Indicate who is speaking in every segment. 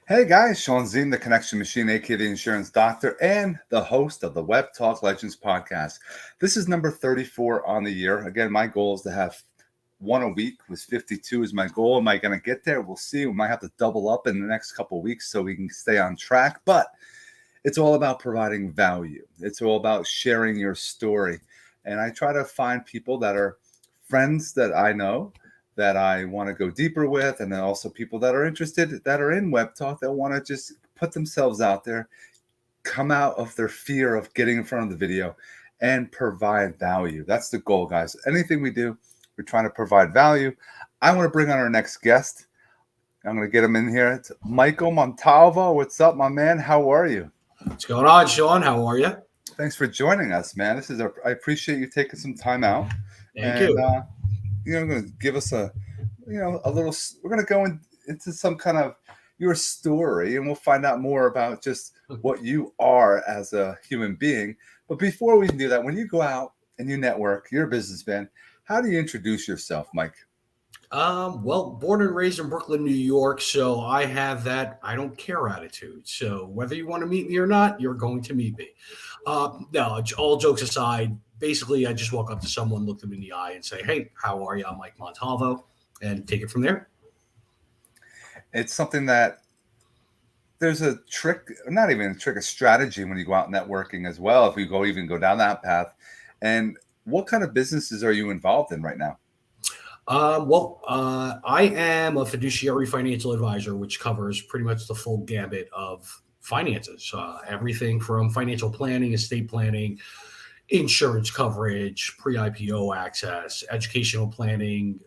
Speaker 1: Hey guys, Shawn Ziem, the Connection Machine, aka the Insurance Doctor, and the host of the Webtalk Legends Podcast. This is number 34 on the year. Again, my goal is to have one a week. Was 52 is my goal. Am I going to get there? We'll see. We might have to double up in the next couple of weeks so we can stay on track. But it's all about providing value. It's all about sharing your story. And I try to find people that are friends that I know that I want to go deeper with, and then also people that are interested, that are in Web Talk, that want to just put themselves out there, come out of their fear of getting in front of the video and provide value. That's the goal, guys. Anything we do, we're trying to provide value. I want to bring on our next guest. I'm going to get him in here. It's Michael Montalvo. What's up, my man? How are you?
Speaker 2: What's going on, Shawn? How are you?
Speaker 1: Thanks for joining us, man. I appreciate you taking some time out.
Speaker 2: Thank you.
Speaker 1: Going to give us a little. We're going to go into some kind of your story, and we'll find out more about just what you are as a human being. But before we do that, when you go out and you network, you're a businessman. How do you introduce yourself, Mike?
Speaker 2: Well, born and raised in Brooklyn, New York, so I have that I don't care attitude. So whether you want to meet me or not, you're going to meet me. No, all jokes aside, basically I just walk up to someone, look them in the eye and say, "Hey, how are you? I'm Mike Montalvo," and take it from there.
Speaker 1: It's something that there's a trick, not even a trick, a strategy when you go out networking as well, if you go down that path. And what kind of businesses are you involved in right now?
Speaker 2: I am a fiduciary financial advisor, which covers pretty much the full gambit of finances, everything from financial planning, estate planning, insurance coverage, pre-IPO access, educational planning,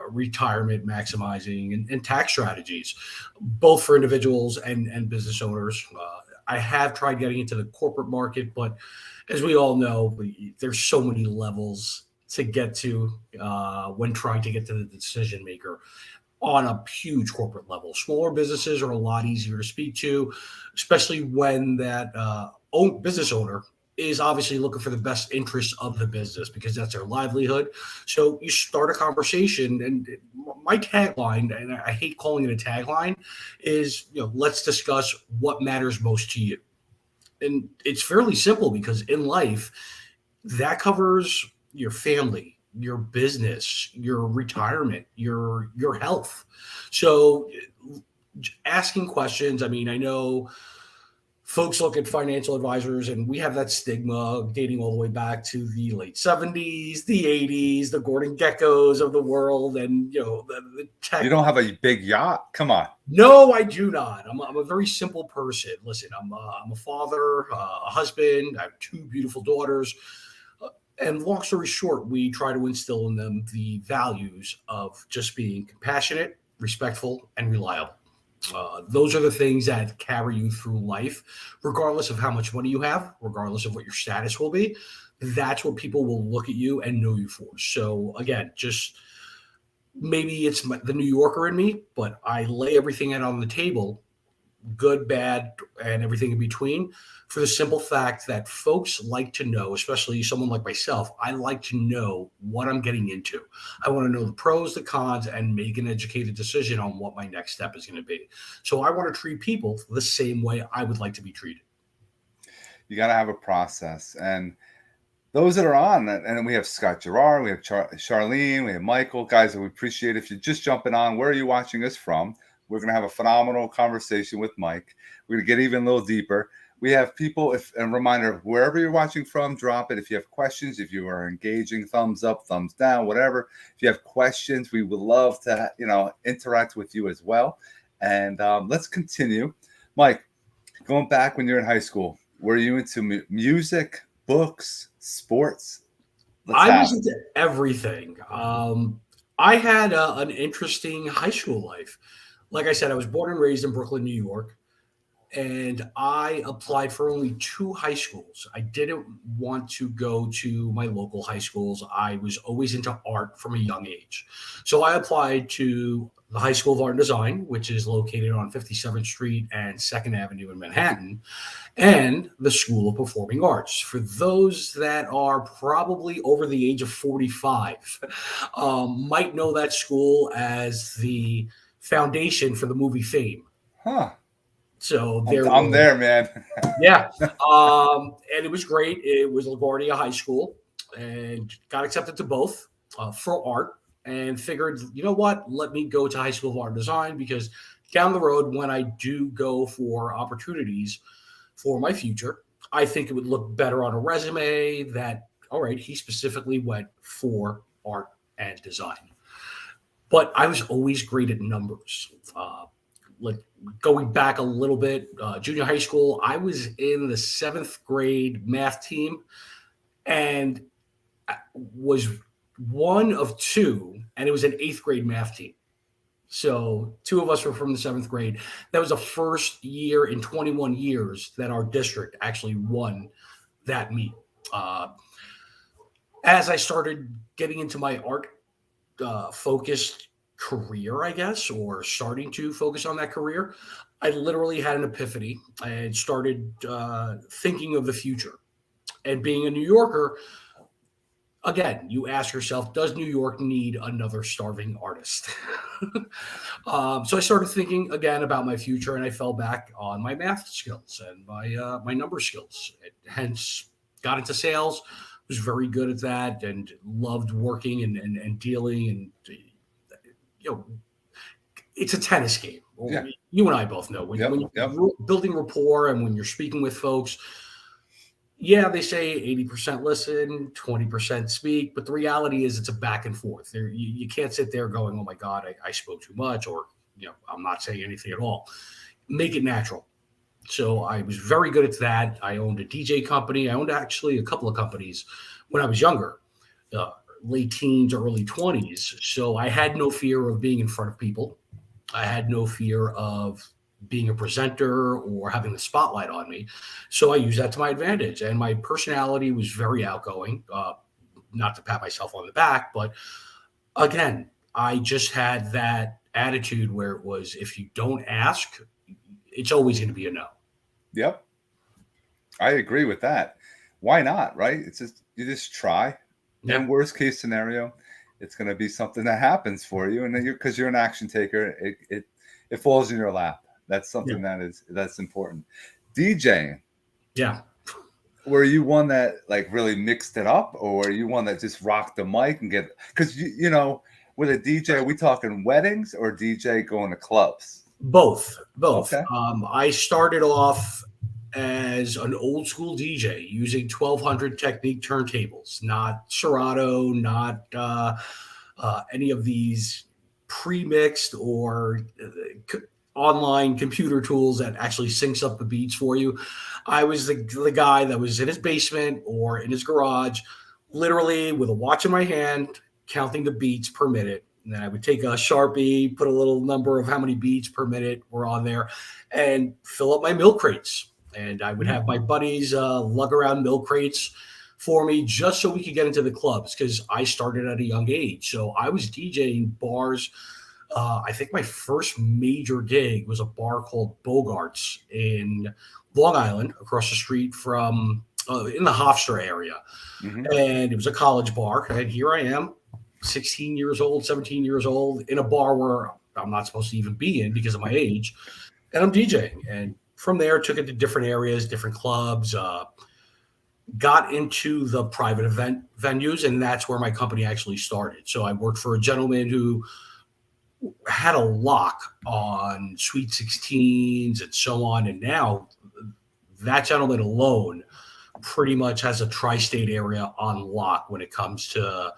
Speaker 2: retirement maximizing, and tax strategies, both for individuals and business owners. I have tried getting into the corporate market, but as we all know, there's so many levels to get to when trying to get to the decision maker on a huge corporate level. Smaller businesses are a lot easier to speak to, especially when that business owner is obviously looking for the best interest of the business because that's their livelihood. So you start a conversation, and my tagline, and I hate calling it a tagline, is, let's discuss what matters most to you. And it's fairly simple because in life, that covers your family, your business, your retirement, your health. So asking questions, I mean, I know folks look at financial advisors and we have that stigma dating all the way back to the late 70s, the 80s, the Gordon Geckos of the world, and the tech.
Speaker 1: You don't have a big yacht? Come on.
Speaker 2: No, I do not. I'm a very simple person. Listen, I'm a father, a husband. I have two beautiful daughters. And long story short, we try to instill in them the values of just being compassionate, respectful, and reliable. Those are the things that carry you through life, regardless of how much money you have, regardless of what your status will be. That's what people will look at you and know you for. So again, just maybe it's the New Yorker in me, but I lay everything out on the table, good, bad, and everything in between, for the simple fact that folks like to know, especially someone like myself, I like to know what I'm getting into. I want to know the pros, the cons, and make an educated decision on what my next step is going to be. So I want to treat people the same way I would like to be treated.
Speaker 1: You got to have a process. And those that are on, and we have Scott Gerard, we have Charlene, we have Michael. Guys, we appreciate if you're just jumping on. Where are you watching us from? We're going to have a phenomenal conversation with Mike. We're going to get even a little deeper. We have people, a reminder, wherever you're watching from, drop it. If you have questions, if you are engaging, thumbs up, thumbs down, whatever. If you have questions, we would love to, interact with you as well. And let's continue. Mike, going back when you're in high school, were you into music, books, sports?
Speaker 2: I was into everything. I had an interesting high school life. Like I said, I was born and raised in Brooklyn, New York, and I applied for only two high schools. I didn't want to go to my local high schools. I was always into art from a young age. So I applied to the High School of Art and Design, which is located on 57th Street and 2nd Avenue in Manhattan, and the School of Performing Arts. For those that are probably over the age of 45, might know that school as the foundation for the movie Fame.
Speaker 1: Huh.
Speaker 2: So
Speaker 1: I'm there, man.
Speaker 2: yeah. And it was great. It was LaGuardia High School, and got accepted to both for art, and figured, you know what, let me go to High School of Art and Design, because down the road, when I do go for opportunities for my future, I think it would look better on a resume that, all right, he specifically went for art and design. But I was always great at numbers. Like going back a little bit, junior high school, I was in the seventh grade math team, and was one of two, and it was an eighth grade math team. So two of us were from the seventh grade. That was the first year in 21 years that our district actually won that meet. Uh, as I started getting into my art focused career, I guess, or starting to focus on that career, I literally had an epiphany and started thinking of the future. And being a New Yorker, again, you ask yourself, does New York need another starving artist? So I started thinking again about my future, and I fell back on my math skills and my number skills. Hence, got into sales, was very good at that, and loved working and dealing. And it's a tennis game.
Speaker 1: Yeah.
Speaker 2: You and I both know when you're building rapport and when you're speaking with folks. Yeah, they say 80% listen, 20% speak, but the reality is it's a back and forth. You can't sit there going, oh my God, I spoke too much, or I'm not saying anything at all. Make it natural. So I was very good at that. I owned a DJ company. I owned actually a couple of companies when I was younger, late teens, early 20s. So I had no fear of being in front of people. I had no fear of being a presenter or having the spotlight on me. So I used that to my advantage. And my personality was very outgoing, not to pat myself on the back, but again, I just had that attitude where it was, if you don't ask, it's always going to be a no.
Speaker 1: Yep. I agree with that. Why not, right? It's just, you just try.
Speaker 2: Yeah.
Speaker 1: And worst case scenario, it's going to be something that happens for you. And then because you're an action taker, it falls in your lap. That's something that's important. DJing.
Speaker 2: Yeah.
Speaker 1: Were you one that like really mixed it up, or were you one that just rocked the mic and because with a DJ, are we talking weddings or DJ going to clubs?
Speaker 2: Both.
Speaker 1: Okay.
Speaker 2: I started off as an old school DJ using 1200 Technique turntables, not Serato, not any of these pre-mixed or online computer tools that actually syncs up the beats for you. I was the guy that was in his basement or in his garage, literally with a watch in my hand, counting the beats per minute. And then I would take a Sharpie, put a little number of how many beats per minute were on there, and fill up my milk crates. And I would have my buddies lug around milk crates for me just so we could get into the clubs, because I started at a young age. So I was DJing bars. I think my first major gig was a bar called Bogart's in Long Island, across the street from in the Hofstra area. Mm-hmm. And it was a college bar. And here I am, 16 years old, 17 years old, in a bar where I'm not supposed to even be in because of my age. And I'm DJing. And from there, took it to different areas, different clubs, got into the private event venues. And that's where my company actually started. So I worked for a gentleman who had a lock on Sweet 16s and so on. And now that gentleman alone pretty much has a tri-state area on lock when it comes to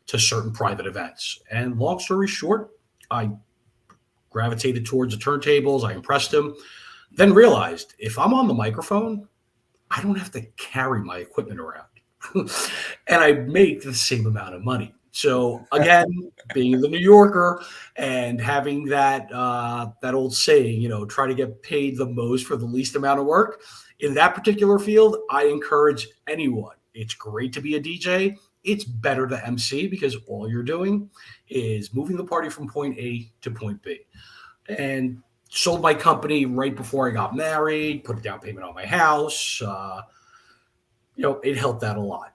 Speaker 2: certain private events. And long story short, I gravitated towards the turntables. I impressed him, then realized if I'm on the microphone, I don't have to carry my equipment around and I make the same amount of money. So again, being the New Yorker and having that old saying, try to get paid the most for the least amount of work. In that particular field, I encourage anyone. It's great to be a DJ. It's better to MC because all you're doing is moving the party from point A to point B. And sold my company right before I got married, put a down payment on my house. It helped out a lot.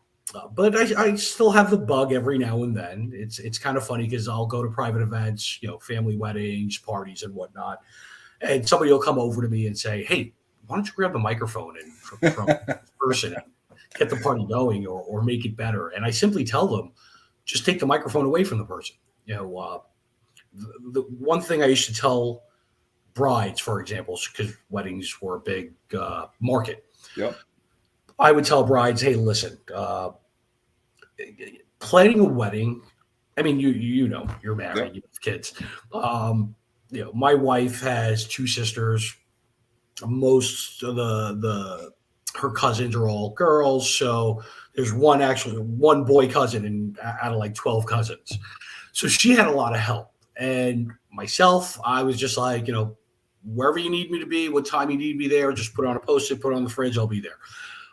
Speaker 2: But I still have the bug every now and then. It's kind of funny because I'll go to private events, family weddings, parties and whatnot. And somebody will come over to me and say, "Hey, why don't you grab the microphone and from this person and get the party going or make it better?" And I simply tell them, just take the microphone away from the person. The one thing I used to tell brides, for example, because weddings were a big market.
Speaker 1: Yep.
Speaker 2: I would tell brides, "Hey, listen, planning a wedding. I mean, you know, you're married,
Speaker 1: Yep.
Speaker 2: you have kids. My wife has two sisters. Most of the her cousins are all girls, so there's one boy cousin and out of like 12 cousins. So she had a lot of help. And myself, I was just like, wherever you need me to be, what time you need me there, just put on a post-it, put it on the fridge, I'll be there.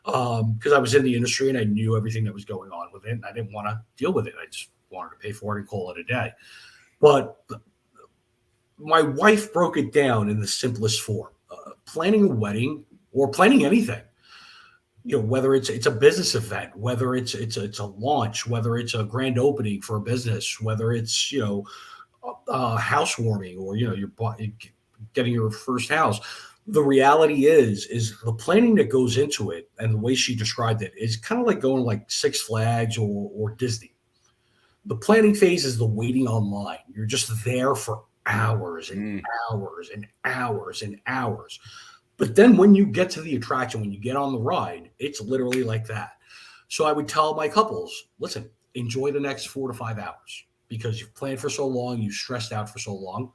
Speaker 2: Because I was in the industry and I knew everything that was going on with it. And I didn't want to deal with it. I just wanted to pay for it and call it a day. But my wife broke it down in the simplest form. Planning a wedding or planning anything, whether it's a business event, whether it's a launch, whether it's a grand opening for a business, whether it's housewarming or you're getting your first house. The reality is the planning that goes into it, and the way she described it is kind of like going like Six Flags or Disney. The planning phase is the waiting online. You're just there for hours and hours and hours and hours. But then when you get to the attraction, when you get on the ride, it's literally like that. So I would tell my couples, listen, enjoy the next 4 to 5 hours because you've planned for so long, you've stressed out for so long.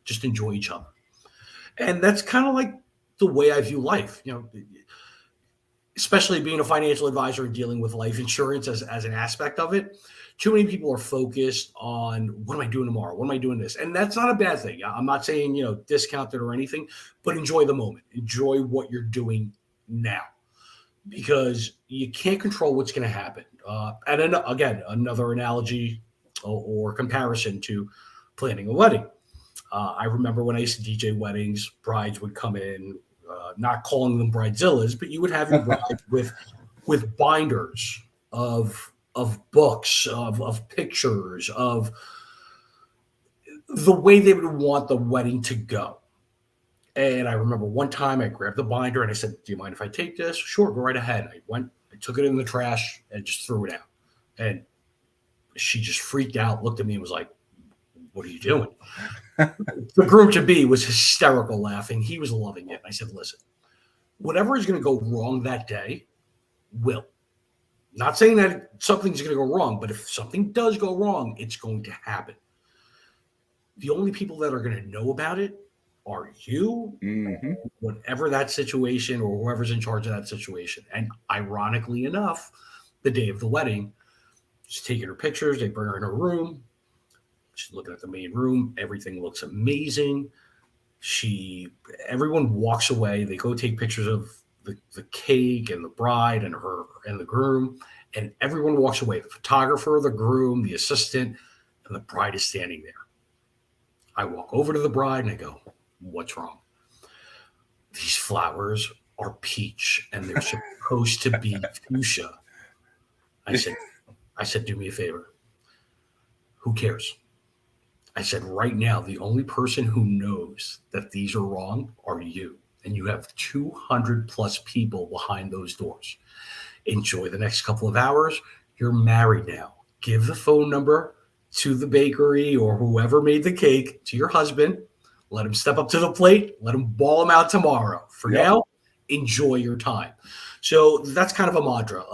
Speaker 2: Just enjoy each other. And that's kind of like the way I view life, especially being a financial advisor and dealing with life insurance as an aspect of it. Too many people are focused on what am I doing tomorrow? What am I doing this? And that's not a bad thing. I'm not saying, discount it or anything, but enjoy the moment. Enjoy what you're doing now because you can't control what's going to happen. And then again, another analogy or comparison to planning a wedding. I remember when I used to DJ weddings, brides would come in, not calling them bridezillas, but you would have your bride with binders of books, of pictures, of the way they would want the wedding to go. And I remember one time I grabbed the binder and I said, "Do you mind if I take this?" "Sure, go right ahead." I took it in the trash and just threw it out. And she just freaked out, looked at me and was like, "What are you doing?" The groom to be was hysterical laughing. He was loving it. I said, "Listen, whatever is going to go wrong that day will. Not saying that something's going to go wrong, but if something does go wrong, it's going to happen. The only people that are going to know about it are you, whatever that situation or whoever's in charge of that situation." And ironically enough, the day of the wedding, she's taking her pictures. They bring her in her room. She's looking at the main room. Everything looks amazing. Everyone walks away. They go take pictures of the cake and the bride and her and the groom, and everyone walks away. The photographer, the groom, the assistant, and the bride is standing there. I walk over to the bride and I go, "What's wrong?" "These flowers are peach and they're supposed to be fuchsia." I said, "Do me a favor. Who cares?" I said, "Right now, the only person who knows that these are wrong are you. And you have 200 plus people behind those doors. Enjoy the next couple of hours. You're married now. Give the phone number to the bakery or whoever made the cake to your husband. Let him step up to the plate. Let him ball him out tomorrow. For now, enjoy your time." So that's kind of a mantra.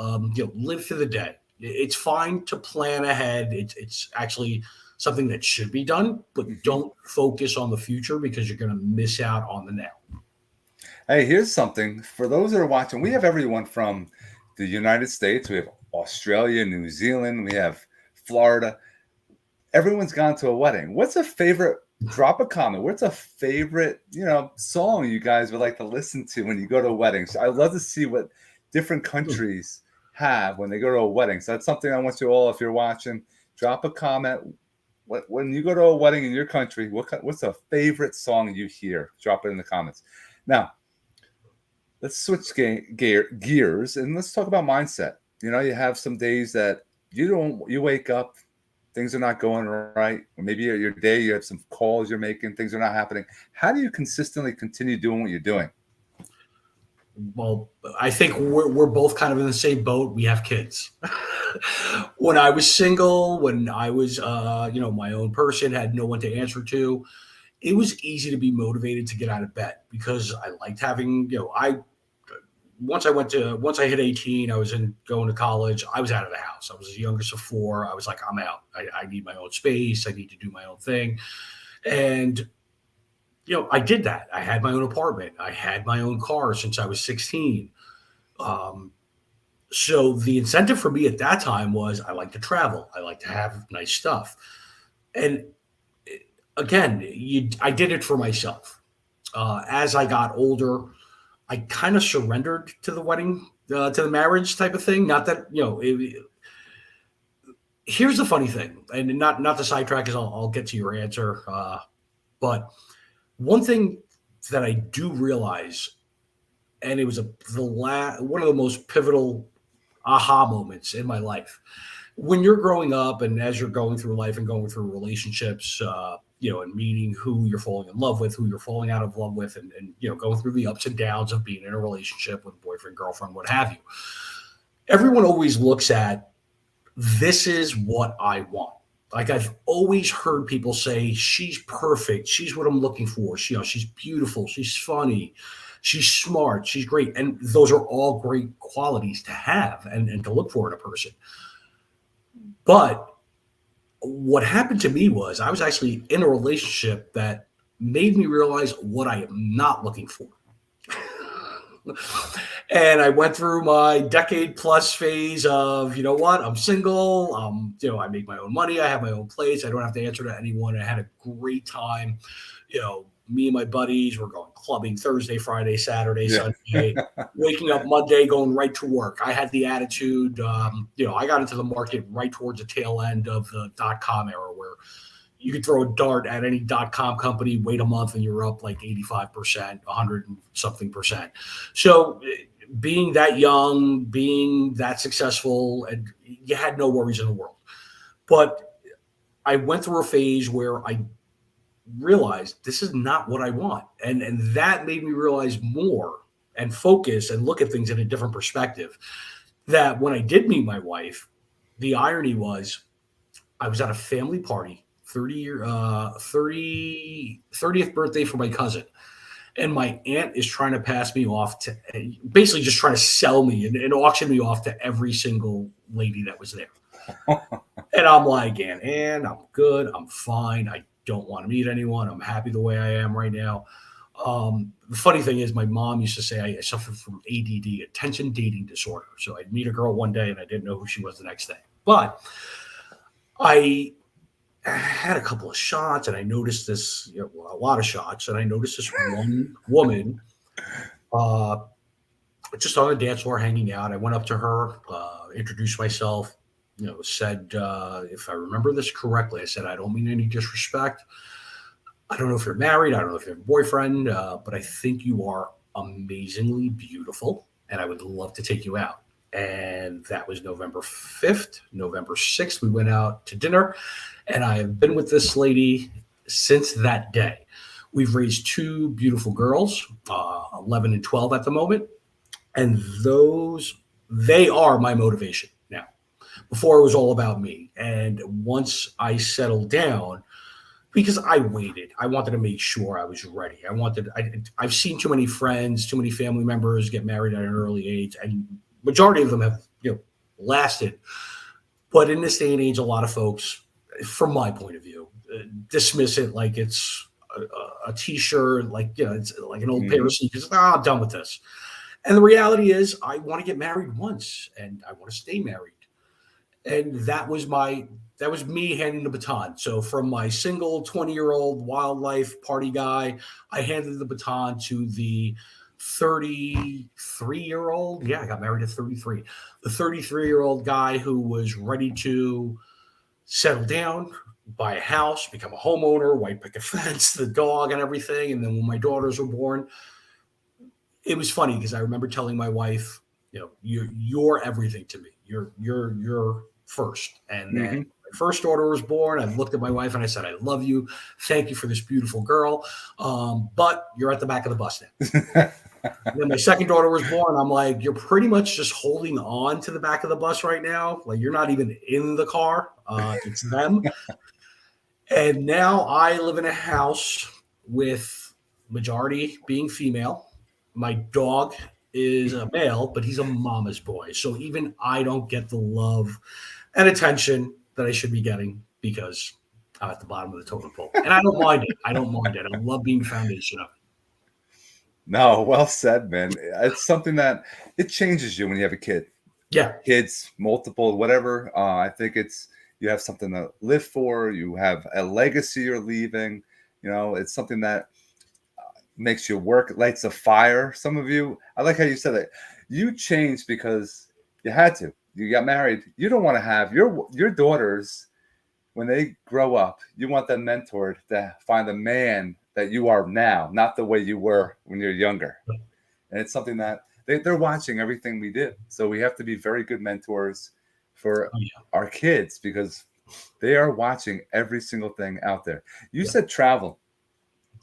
Speaker 2: Live for the day. It's fine to plan ahead. It's actually something that should be done, but don't focus on the future because you're going to miss out on the now.
Speaker 1: Hey, here's something for those that are watching. We have everyone from the United States. We have Australia, New Zealand. We have Florida. Everyone's gone to a wedding. What's a favorite? Drop a comment. What's a favorite, song you guys would like to listen to when you go to a wedding? So I'd love to see what different countries have when they go to a wedding. So that's something I want you all, if you're watching, drop a comment. When you go to a wedding in your country, what's a favorite song you hear? Drop it in the comments. Now, let's switch gears and let's talk about mindset. You have some days that you wake up things are not going right. Or maybe your day, you have some calls you're making, things are not happening. How do you consistently continue doing what you're doing?
Speaker 2: Well, I think we're both kind of in the same boat. We have kids. When I was single, when I was my own person, had no one to answer to, it was easy to be motivated to get out of bed because I liked having, I once I hit 18, I was going to college. I was out of the house. I was the youngest of four. I was like, I'm out. I need my own space. I need to do my own thing. And I did that. I had my own apartment. I had my own car since I was 16. Um, so the incentive for me at that time was I like to travel. I like to have nice stuff. And again, I did it for myself. As I got older, I kind of surrendered to the wedding, to the marriage type of thing. Not that, here's the funny thing, and not the sidetrack, is I'll get to your answer. But one thing that I do realize, and it was one of the most pivotal aha moments in my life. When you're growing up and as you're going through life and going through relationships, and meeting who you're falling in love with, who you're falling out of love with, and going through the ups and downs of being in a relationship with boyfriend, girlfriend, what have you. Everyone always looks at, this is what I want. Like, I've always heard people say, she's perfect. She's what I'm looking for. She's beautiful. She's funny. She's smart. She's great. And those are all great qualities to have and to look for in a person. But what happened to me was I was actually in a relationship that made me realize what I am not looking for. And I went through my decade plus phase of, I'm single. I make my own money. I have my own place. I don't have to answer to anyone. I had a great time. Me and my buddies were going clubbing Thursday, Friday, Saturday, Sunday, waking up Monday, going right to work. I had the attitude, I got into the market right towards the tail end of the .com era where you could throw a dart at any .com company, wait a month, and you're up like 85%, 100 and something percent. So being that young, being that successful, and you had no worries in the world. But I went through a phase where I realized this is not what I want. And that made me realize more and focus and look at things in a different perspective. That when I did meet my wife, the irony was I was at a family party, 30th birthday for my cousin. And my aunt is trying to pass me off to, basically just trying to sell me and auction me off to every single lady that was there. And I'm like, Aunt, I'm good. I'm fine. I don't want to meet anyone. I'm happy the way I am right now. The funny thing is my mom used to say I suffered from ADD, attention dating disorder. So I'd meet a girl one day and I didn't know who she was the next day. But I had a couple of shots and I noticed this, a lot of shots. And I noticed this one woman just on the dance floor hanging out. I went up to her, introduced myself, said, if I remember this correctly, I said, I don't mean any disrespect. I don't know if you're married. I don't know if you have a boyfriend, but I think you are amazingly beautiful. And I would love to take you out. And that was November 5th, November 6th. We went out to dinner. And I have been with this lady since that day. We've raised two beautiful girls, 11 and 12 at the moment. And they are my motivation now. Before it was all about me. And once I settled down, because I waited, I wanted to make sure I was ready. I've seen too many friends, too many family members get married at an early age, and majority of them have lasted. But in this day and age, a lot of folks, from my point of view, dismiss it like it's a t-shirt, like it's like an old pair of sneakers. I'm done with this. And the reality is, I want to get married once, and I want to stay married. And that was me handing the baton. So from my single 20-year-old wildlife party guy, I handed the baton to the 33-year-old. Yeah, I got married at 33. The 33-year-old guy who was ready to settle down, buy a house, become a homeowner, white picket fence, the dog and everything. And then when my daughters were born, it was funny because I remember telling my wife, you're everything to me. You're first. And then first daughter was born, I looked at my wife and I said, I love you. Thank you for this beautiful girl. But you're at the back of the bus now. Then my second daughter was born. I'm like, you're pretty much just holding on to the back of the bus right now. Like, you're not even in the car. It's them. And now I live in a house with majority being female. My dog is a male, but he's a mama's boy. So even I don't get the love and attention that I should be getting because I'm at the bottom of the totem pole. And I don't mind it. I love being the foundation of it.
Speaker 1: No, well said, man. It's something that it changes you when you have a kid.
Speaker 2: Yeah.
Speaker 1: Kids, multiple, whatever. I think you have something to live for. You have a legacy you're leaving. It's something that makes you work, lights a fire. Some of you, I like how you said that. You changed because you had to. You got married. You don't want to have your daughters, when they grow up, you want them mentored to find the man that you are now, not the way you were when you're younger. And it's something that they're watching everything we did. So we have to be very good mentors for our kids because they are watching every single thing out there. You said travel.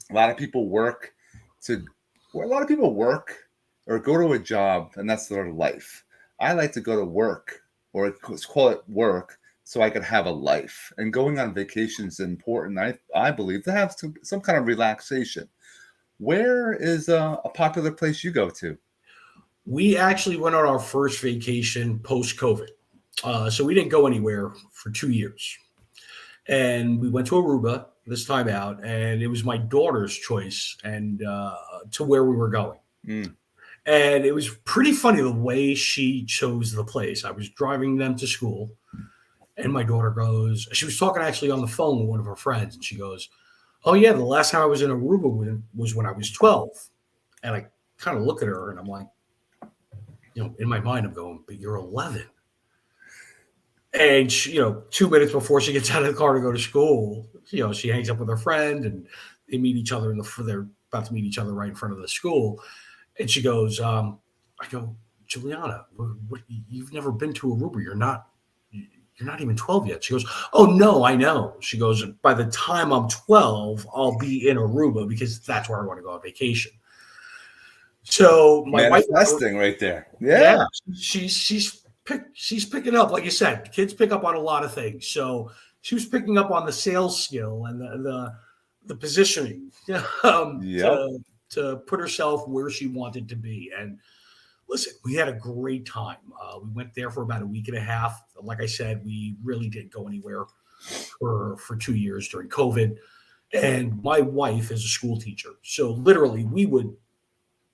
Speaker 1: A lot of people work or go to a job, and that's their life. I like to go to work, or let's call it work, so I could have a life. And going on vacation is important, I believe, to have some kind of relaxation. Where is a popular place you go to?
Speaker 2: We actually went on our first vacation post-COVID. So we didn't go anywhere for 2 years. And we went to Aruba this time out, and it was my daughter's choice and to where we were going. And it was pretty funny the way she chose the place. I was driving them to school, and my daughter goes, she was talking actually on the phone with one of her friends, and she goes, oh, yeah, the last time I was in Aruba was when I was 12. And I kind of look at her, and I'm like, in my mind, I'm going, but you're 11. And she, 2 minutes before she gets out of the car to go to school, she hangs up with her friend, and they meet each other they're about to meet each other right in front of the school. And she goes, I go, Juliana, you've never been to Aruba. You're not even 12 yet. She goes, oh, no, I know. She goes, by the time I'm 12, I'll be in Aruba because that's where I want to go on vacation. So my
Speaker 1: manifesting right there.
Speaker 2: Yeah. She's picking up, like you said, kids pick up on a lot of things. So she was picking up on the sales skill and the positioning to put herself where she wanted to be. And listen, we had a great time. We went there for about a week and a half. Like I said, we really didn't go anywhere for 2 years during COVID. And my wife is a school teacher. So literally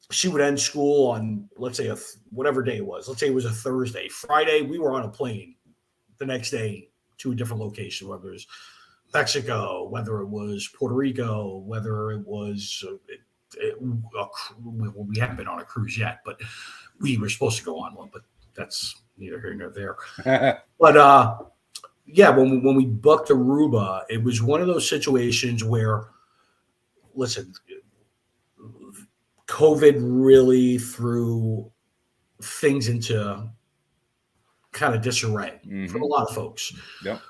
Speaker 2: she would end school on, let's say, whatever day it was. Let's say it was a Thursday. Friday, we were on a plane the next day to a different location, whether it was Mexico, whether it was Puerto Rico, whether it was we haven't been on a cruise yet, but we were supposed to go on one, but that's neither here nor there. But when we booked Aruba, it was one of those situations where, listen, COVID really threw things into kind of disarray for a lot of folks.
Speaker 1: Yep.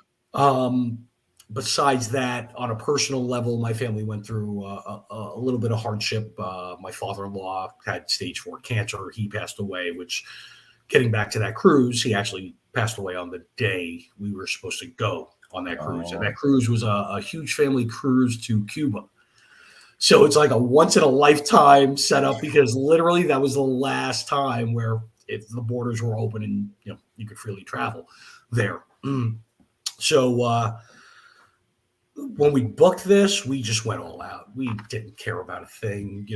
Speaker 2: Besides that, on a personal level, my family went through a little bit of hardship. My father-in-law had stage 4 cancer. He passed away, which, getting back to that cruise, he actually passed away on the day we were supposed to go on that cruise. And that cruise was a huge family cruise to Cuba. So it's like a once-in-a-lifetime setup because literally that was the last time where if the borders were open and you could freely travel there. So when we booked this, we just went all out. We didn't care about a thing.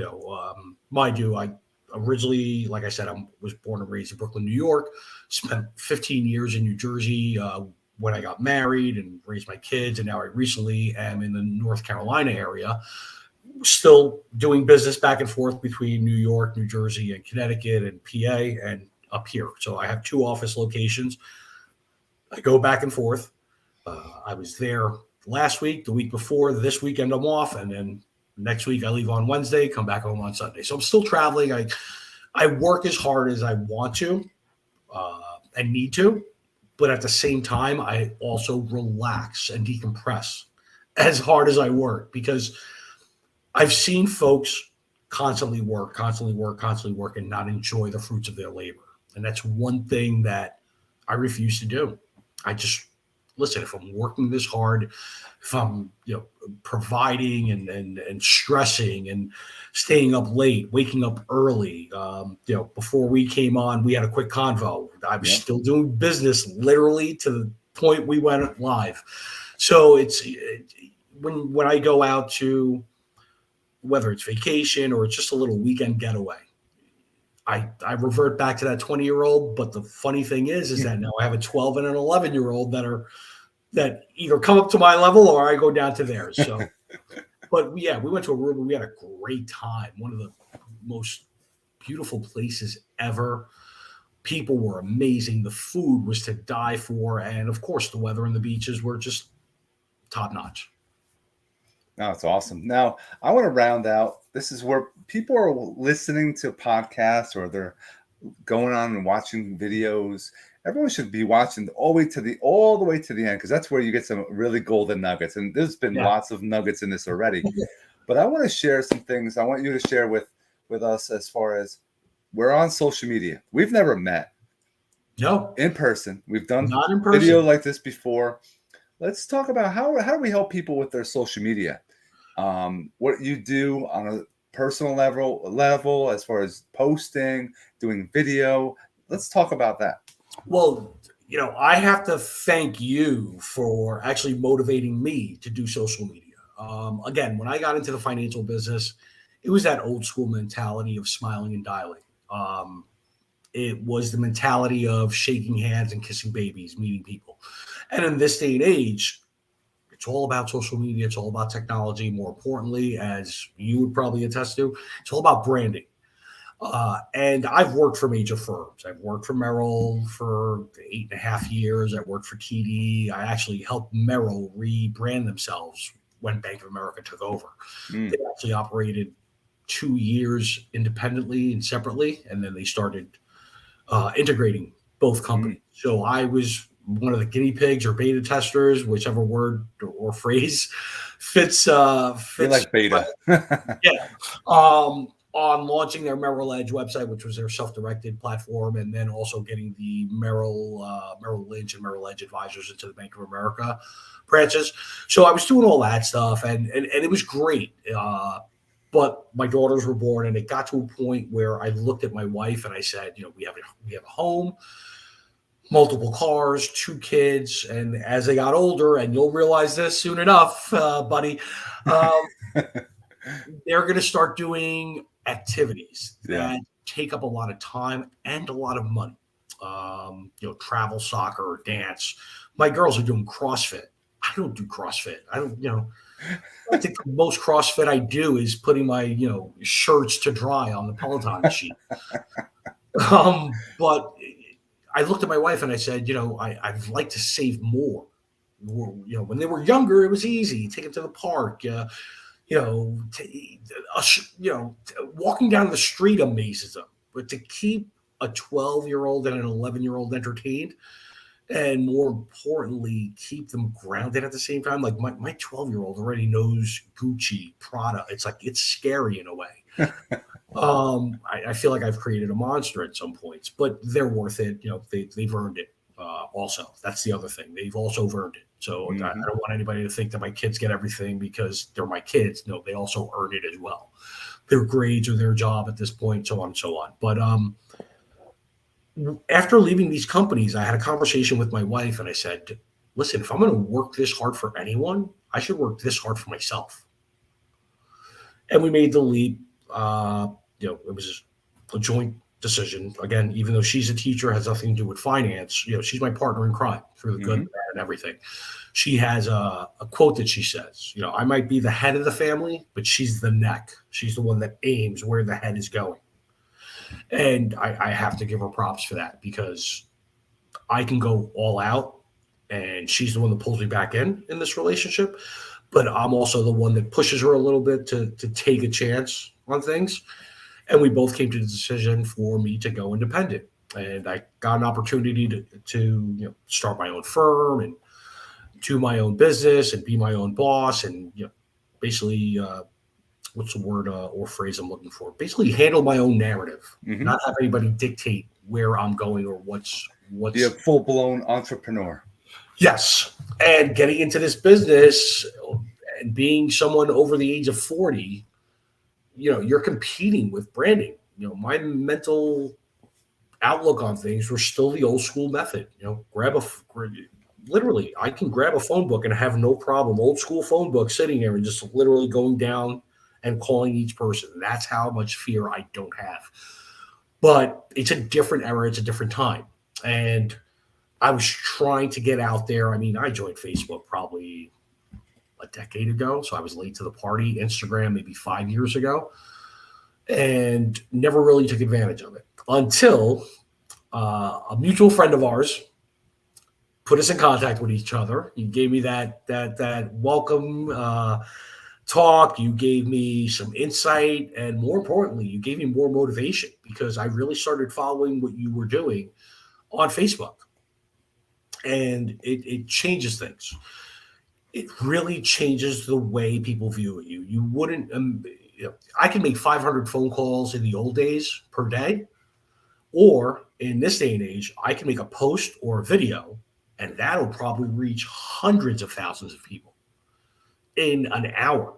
Speaker 2: Mind you, I originally, like I said, I was born and raised in Brooklyn, New York, spent 15 years in New Jersey when I got married and raised my kids. And now I recently am in the North Carolina area, still doing business back and forth between New York, New Jersey, and Connecticut and PA and up here. So I have 2 office locations. I go back and forth. I was there last week, the week before, this weekend I'm off, and then next week I leave on Wednesday, come back home on Sunday. So I'm still traveling. I work as hard as I want to and need to, but at the same time, I also relax and decompress as hard as I work, because I've seen folks constantly work, constantly work, constantly work, and not enjoy the fruits of their labor. And that's one thing that I refuse to do. I just listen, if I'm working this hard, if I'm providing and stressing and staying up late, waking up early. Before we came on, we had a quick convo. I was still doing business literally to the point we went live. So when I go out to, whether it's vacation or it's just a little weekend getaway, I revert back to that 20-year-old. But the funny thing is that now I have a 12 and an 11-year-old that either come up to my level or I go down to theirs. So, but yeah, we went to Aruba. We had a great time. One of the most beautiful places ever. People were amazing. The food was to die for. And of course, the weather and the beaches were just top notch.
Speaker 1: No, it's awesome. Now, I want to round out. This is where people are listening to podcasts or they're going on and watching videos. Everyone should be watching all the way to the end, because that's where you get some really golden nuggets. And there's been lots of nuggets in this already. But I want to share some things. I want you to share with us as far as we're on social media. We've never met.
Speaker 2: No.
Speaker 1: In person. We've done
Speaker 2: not in person.
Speaker 1: Video like this before. Let's talk about how do we help people with their social media? What you do on a personal level as far as posting, doing video. Let's talk about that.
Speaker 2: Well, I have to thank you for actually motivating me to do social media. Again, when I got into the financial business, it was that old school mentality of smiling and dialing. It was the mentality of shaking hands and kissing babies, meeting people. And in this day and age, it's all about social media. It's all about technology. More importantly, as you would probably attest to, it's all about branding. And I've worked for major firms. I've worked for Merrill for 8.5 years. I worked for TD. I actually helped Merrill rebrand themselves when Bank of America took over. They actually operated 2 years independently and separately, and then they started integrating both companies. So I was one of the guinea pigs or beta testers, whichever word or phrase fits.
Speaker 1: You're like beta.
Speaker 2: On launching their Merrill Edge website, which was their self-directed platform, and then also getting the Merrill Lynch and Merrill Edge advisors into the Bank of America branches. So I was doing all that stuff, and it was great. But my daughters were born, and it got to a point where I looked at my wife and I said, we have a home, multiple cars, 2 kids, and as they got older, and you'll realize this soon enough, buddy, they're going to start doing activities that take up a lot of time and a lot of money. Travel, soccer, or dance. My girls are doing CrossFit. I don't do CrossFit. I think the most CrossFit I do is putting my, shirts to dry on the Peloton machine. But I looked at my wife and I said, I'd like to save more. When they were younger, it was easy. Take them to the park. Walking down the street amazes them. But to keep a 12-year-old and an 11-year-old entertained, and more importantly, keep them grounded at the same time. Like my 12-year-old already knows Gucci, Prada. It's like, it's scary in a way. I feel like I've created a monster at some points, but they're worth it. They've earned it. Also, that's the other thing. They've also earned it. So I don't want anybody to think that my kids get everything because they're my kids. No, they also earn it as well. Their grades or their job at this point, so on and so on. But after leaving these companies, I had a conversation with my wife and I said, listen, if I'm going to work this hard for anyone, I should work this hard for myself. And we made the leap. It was a joint decision. Again, even though she's a teacher, has nothing to do with finance. She's my partner in crime through the good, the bad, and everything. She has a quote that she says, I might be the head of the family, but she's the neck. She's the one that aims where the head is going. And I have to give her props for that, because I can go all out and she's the one that pulls me back in this relationship. But I'm also the one that pushes her a little bit to take a chance on things. And we both came to the decision for me to go independent. and I got an opportunity to start my own firm and do my own business and be my own boss, and basically what's the word or phrase I'm looking for? Basically, handle my own narrative, not have anybody dictate where I'm going or what's.
Speaker 1: Be a full-blown entrepreneur.
Speaker 2: Yes, and getting into this business and being someone over the age of 40, you're competing with branding. My mental outlook on things were still the old school method. Literally, I can grab a phone book and have no problem. Old school phone book sitting there and just literally going down and calling each person. That's how much fear I don't have. But it's a different era. It's a different time. And I was trying to get out there. I mean, I joined Facebook probably a decade ago, so I was late to the party. Instagram maybe 5 years ago, and never really took advantage of it until a mutual friend of ours put us in contact with each other. He gave me that welcome talk. You gave me some insight, and more importantly, you gave me more motivation, because I really started following what you were doing on Facebook, and it changes things. It really changes the way people view you. You wouldn't, I can make 500 phone calls in the old days per day, or in this day and age, I can make a post or a video, and that'll probably reach hundreds of thousands of people in an hour.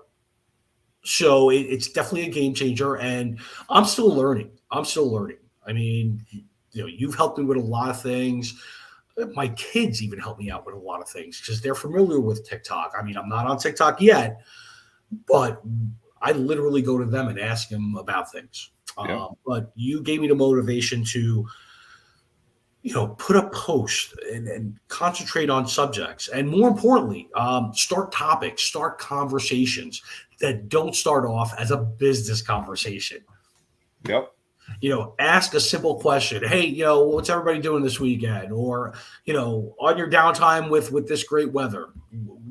Speaker 2: So it's definitely a game changer, and I'm still learning. I mean, you've helped me with a lot of things. My kids even help me out with a lot of things because they're familiar with TikTok. I mean, I'm not on TikTok yet, but I literally go to them and ask them about things.
Speaker 1: Yeah.
Speaker 2: But you gave me the motivation to, put a post and concentrate on subjects. And more importantly, start topics, start conversations that don't start off as a business conversation.
Speaker 1: Yep.
Speaker 2: Ask a simple question. Hey, what's everybody doing this weekend? Or, on your downtime with this great weather,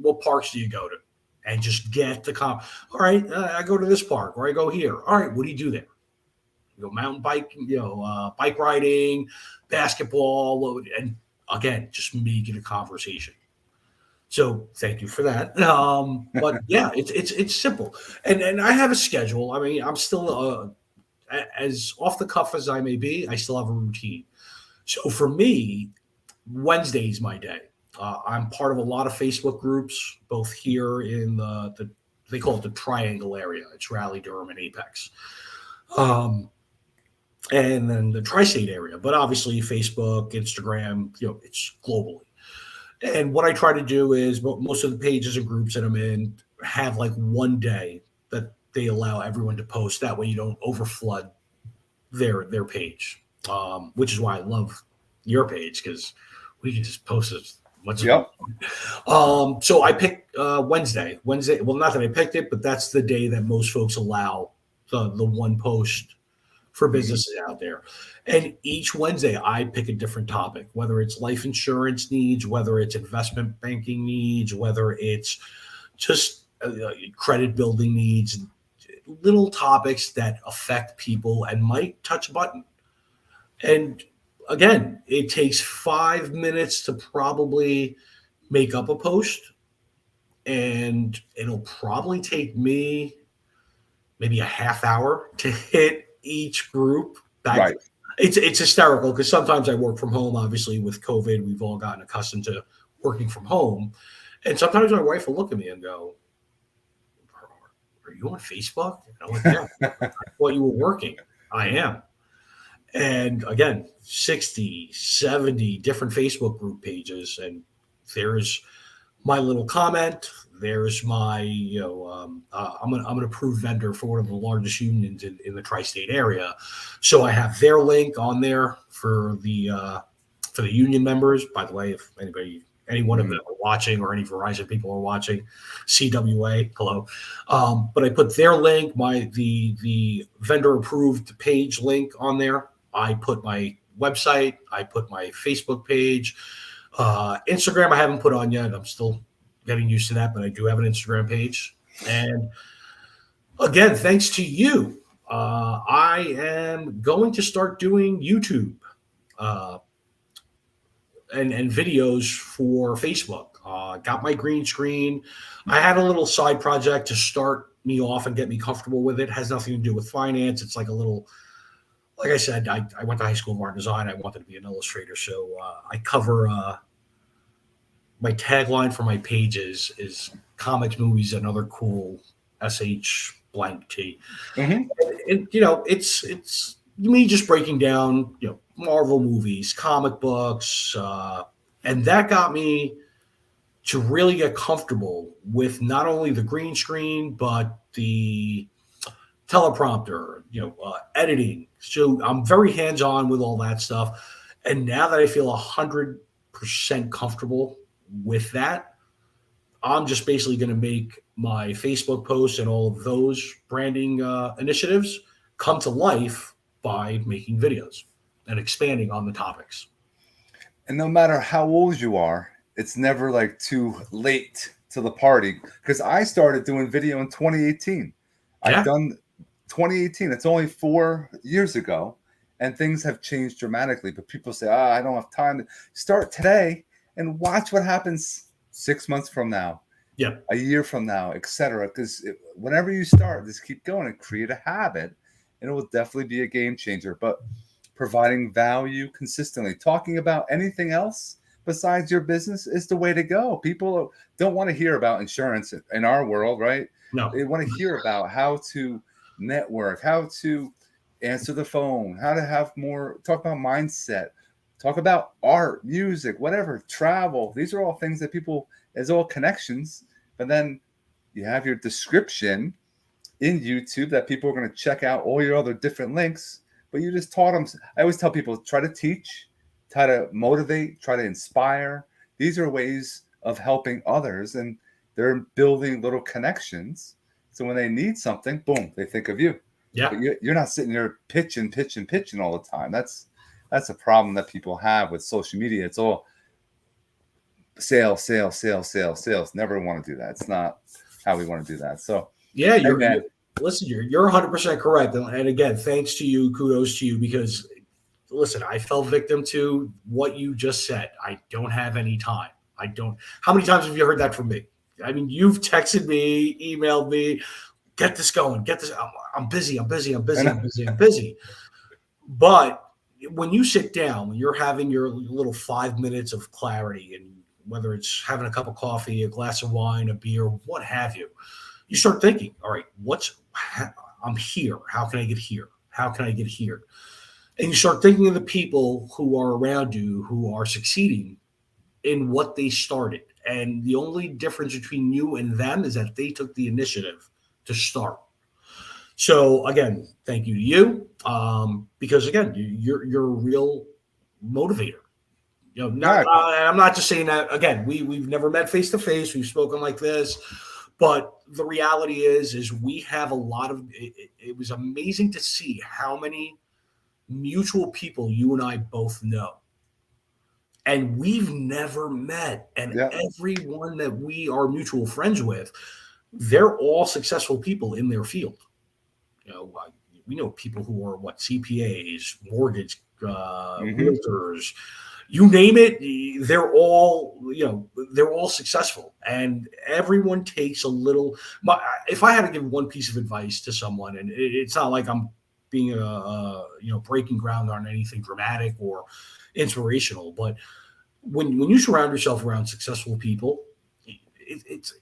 Speaker 2: what parks do you go to? And just get the all right, I go to this park, or I go here. All right, what do you do there? Mountain bike, bike riding, basketball, and again, just make it a conversation. So thank you for that. But yeah, it's simple. And I have a schedule. I mean, I'm still as off the cuff as I may be, I still have a routine. So for me, Wednesday is my day. I'm part of a lot of Facebook groups, both here in they call it the Triangle area. It's Raleigh, Durham, and Apex. And then the tri-state area, but obviously Facebook, Instagram, it's globally. And what I try to do is most of the pages and groups that I'm in have like one day that they allow everyone to post. That way you don't overflood their page, which is why I love your page, because we can just post as much.
Speaker 1: Yep.
Speaker 2: So I picked Wednesday. Well, not that I picked it, but that's the day that most folks allow the one post for businesses out there. And each Wednesday I pick a different topic, whether it's life insurance needs, whether it's investment banking needs, whether it's just credit building needs, little topics that affect people and might touch a button. And again, it takes 5 minutes to probably make up a post, and it'll probably take me maybe a half hour to hit each group back.
Speaker 1: Right.
Speaker 2: It's hysterical because sometimes I work from home. Obviously, with COVID, we've all gotten accustomed to working from home. And sometimes my wife will look at me and go, "Are you on Facebook?" And I'm like, "Yeah." I thought you were working. I am. And again, 60, 70 different Facebook group pages. And there's my little comment. There's my, I'm an approved vendor for one of the largest unions in the tri-state area. So I have their link on there for the union members. By the way, if any one of them are watching, or any Verizon people are watching, CWA, hello. But I put their link, the vendor approved page link on there. I put my website, I put my Facebook page, Instagram I haven't put on yet. I'm still getting used to that, but I do have an Instagram page. And again, thanks to you, I am going to start doing YouTube. and videos for Facebook. Got my green screen. I had a little side project to start me off and get me comfortable with it. Has nothing to do with finance. It's like a little, like I said, I went to high school of art and design. I wanted to be an illustrator. So I cover, my tagline for my pages is comics, movies, and other cool SH blank T.
Speaker 1: Mm-hmm.
Speaker 2: And, it's me just breaking down, Marvel movies, comic books, and that got me to really get comfortable with not only the green screen but the teleprompter, editing. So I'm very hands-on with all that stuff. And now that I feel 100% comfortable with that, I'm just basically going to make my Facebook posts and all of those branding initiatives come to life by making videos and expanding on the topics.
Speaker 1: And no matter how old you are, it's never like too late to the party. Because I started doing video in 2018.
Speaker 2: Yeah.
Speaker 1: I've done 2018. It's only 4 years ago, and things have changed dramatically. But people say, I don't have time to start today and watch what happens 6 months from now, a year from now, etc. Because whenever you start, just keep going and create a habit, and it will definitely be a game changer. But providing value consistently, talking about anything else besides your business is the way to go. People don't want to hear about insurance in our world, right?
Speaker 2: No.
Speaker 1: They want to hear about how to network, how to answer the phone, how to have more, talk about mindset, talk about art, music, whatever, travel. These are all things that people, it's all connections. But then you have your description in YouTube that people are going to check out all your other different links. But you just taught them. I always tell people, try to teach, try to motivate, try to inspire. These are ways of helping others, and they're building little connections. So when they need something, boom, they think of you.
Speaker 2: Yeah.
Speaker 1: But you're not sitting there pitching all the time. That's a problem that people have with social media. It's all sales. Never want to do that. It's not how we want to do that. So
Speaker 2: yeah, you're 100% correct. And again, thanks to you, kudos to you, because listen, I fell victim to what you just said. I don't have any time. How many times have you heard that from me? I mean, you've texted me, emailed me, get this going, get this. I'm busy. But when you sit down, when you're having your little 5 minutes of clarity, and whether it's having a cup of coffee, a glass of wine, a beer, what have you, you start thinking, all right, I'm here. How can I get here? How can I get here? And you start thinking of the people who are around you who are succeeding in what they started. And the only difference between you and them is that they took the initiative to start. So again, thank you to you, because again, you're a real motivator. I'm not just saying that. Again, we've never met face to face. We've spoken like this, but the reality is we have a lot of. It was amazing to see how many mutual people you and I both know. And we've never met. And everyone that we are mutual friends with, they're all successful people in their field. We know people who are CPAs, mortgage realtors, you name it. They're all successful, and everyone takes a little. If I had to give one piece of advice to someone, and it's not like I'm being breaking ground on anything dramatic or inspirational, but when you surround yourself around successful people, it's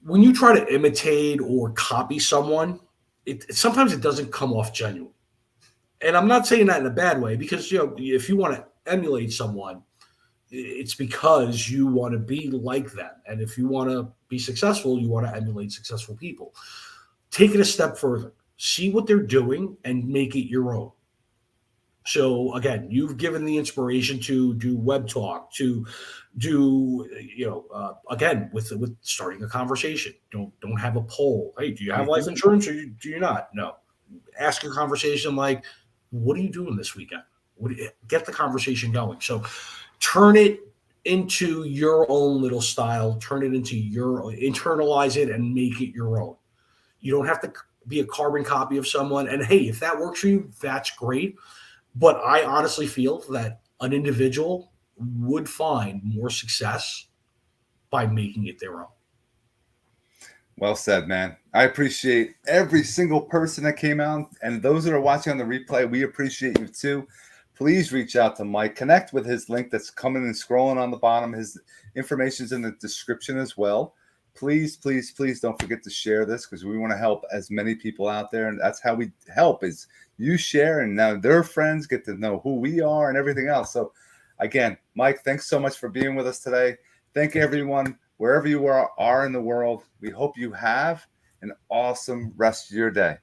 Speaker 2: when you try to imitate or copy someone, sometimes it doesn't come off genuine. And I'm not saying that in a bad way, because if you want to emulate someone, it's because you want to be like them. And if you want to be successful, you want to emulate successful people. Take it a step further. See what they're doing and make it your own. So again, you've given the inspiration to do Webtalk, to do, again, with starting a conversation. Don't have a poll. Hey, do you have life insurance or do you not? No. Ask a conversation like, what are you doing this weekend? Get the conversation going. So turn it into your own little style. Turn it into internalize it and make it your own. You don't have to be a carbon copy of someone. And hey, if that works for you, that's great. But I honestly feel that an individual would find more success by making it their own.
Speaker 1: Well said, man. I appreciate every single person that came out, and those that are watching on the replay, we appreciate you too. Please reach out to Mike. Connect with his link that's coming and scrolling on the bottom. His information is in the description as well. Please, please, please don't forget to share this because we want to help as many people out there, and that's how we help. Is you share, and now their friends get to know who we are and everything else. So, again, Mike, thanks so much for being with us today. Thank everyone wherever you are in the world. We hope you have an awesome rest of your day.